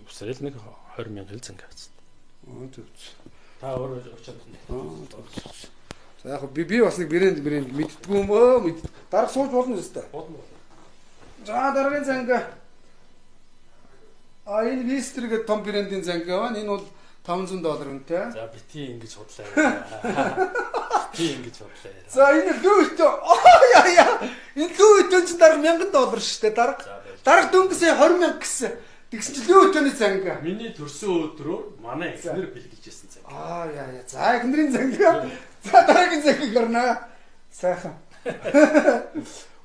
Үсрэл нэг 20,000 хэл зангай авчихсан. Төв. Та өөрөө очиод байна. За яг би бас нэг брэнд мэддгүй юм өө. Дарга сууж болно өстой. Болно. За дараагийн зангай. Энэ Вистер гэдэг том брендийн зангай байна. Энэ бол $500 үнэтэй. За бити ингэж худлаа. Бити ингэж худлаа. За энэ лүүтөө. Яа. Энэ лүүтөө ч дарга $1,000 шүү дээ. Дарга дөнгөсөө 20,000 гэсэн. Тэгсэн чи лүүтөөний зангай. Миний төрсөн өдрөөр манай эхнэр бэлгэжсэн зангай. Яа. За эхнэрийн зангай. За дараагийн зангай гарна. Сайхан.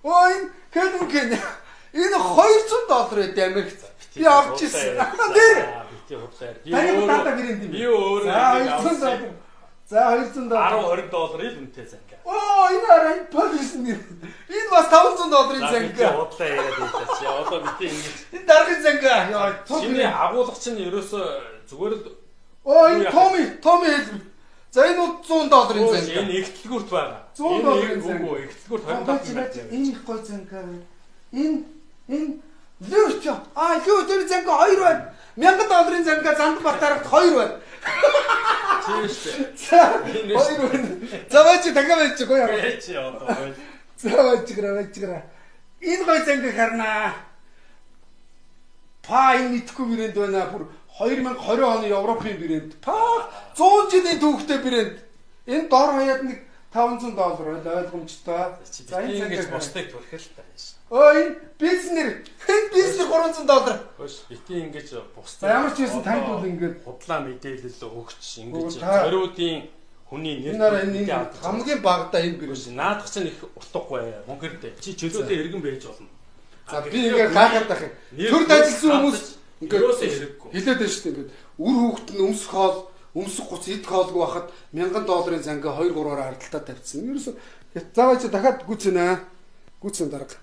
Энэ кэнүгэн. Энэ $200 гэдэг Америкт. Би авч ирсэн. Дээр. Бити худлаа. Таны дата брэнд юм. Би өөр $200. За $200. $10-20 ил үнэтэй зангай. Энэ арай полис нэр. Энэ бас $500 зангай. Худлаа яриад байлаа чи. Одоо бити ингэж. Энэ дараагийн зангай. Яа. Чиний агуулга чинь ерөөсөө зүгээр л энэ Томи хэлбэр. За энэ бол $100 зангай. Энэ ихтлгүүрт байгаа. $100 зангай. Үгүй ихтлгүүрт 25,000. Энэ их гой зангай. Энэ лүүтё. Лүүтёний зангай 2 байна. $1,000 зангай Занданбатарт 2 байна. Тийш. За 2 байна. За байж дахиад байж гоё яа. Байж одоо. За байж. Энэ гой зангай харнаа. Энэ мэдхгүй брэнд байна. Бүр 2020 оны Европын брэнд. 100 жилийн түүхтэй брэнд. Энэ дор хаяад нэг $500 ойлгомжтой. За энэ ингэж бусдыг түрхэл та яаш. Энэ бизнер $300. Хөөс бити ингэж бусдыг. Ямар ч байсан танд бол ингэж худлаа мэдээлэл өгч ингэж зориудын хүний нэр энэ хамгийн багадаа энэ брэнд. Наадах чинь их утгагүй мөнгөрдөө. Чи чөлөөтэй иргэн байж болно. За би ингээ гайхаад байх юм. Төрд ажилласан хүмүүс ингээ хэрэггүй. Хэлээд байна шүү дээ ингээд үр хүүхэд нь өмсөх гоц идэх хоолгүй байхад $1,000 зангай 2-3-аар ардалтаа тавьчихсан. Ерөөсө заавал чи дахиад гүцэнэ. Гүцэн дарга.